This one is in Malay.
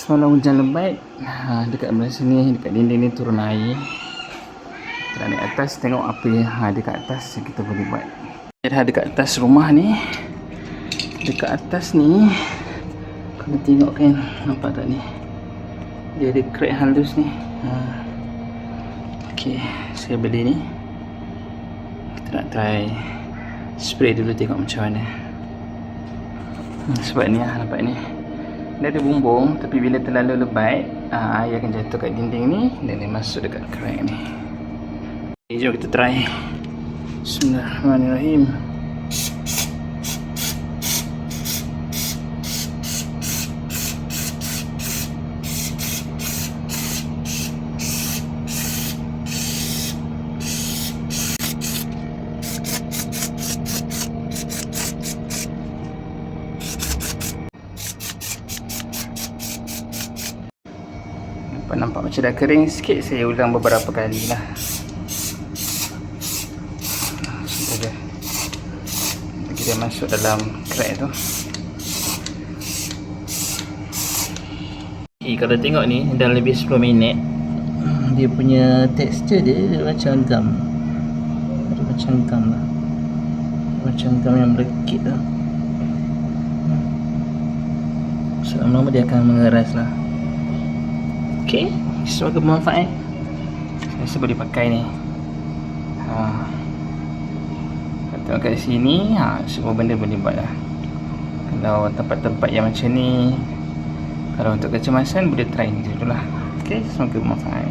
semalam hujan lebat. Dekat belah sini, dekat dinding ni turun air. Kita naik atas tengok apa yang dekat atas yang kita boleh buat. Dekat atas rumah ni, dekat atas ni, kena tengok kan, nampak tak ni, dia ada crack halus ni. Ok, saya beli ni. Kita nak try spray dulu tengok macam mana. Sebab ni nampak ni, dia ada bumbung, tapi bila terlalu lebat, air akan jatuh kat dinding ni dan dia masuk dekat crack ni. Okay, jom kita try. Bismillahirrahmanirrahim. Nampak macam dah kering sikit, saya ulang beberapa kali lah. Lagi dia masuk dalam crack tu. Okay, kalau tengok ni dah lebih 10 minit, dia punya tekstur dia macam gam. Ada macam gam lah, macam gam yang melekit lah. So lama-lama dia akan mengeras lah. Ok, semoga bermanfaat. Saya rasa boleh pakai ni. Tengok kat sini, semua benda boleh buat lah. Kalau tempat-tempat yang macam ni, kalau untuk kecemasan, boleh try ni dulu lah. Ok, semoga bermanfaat.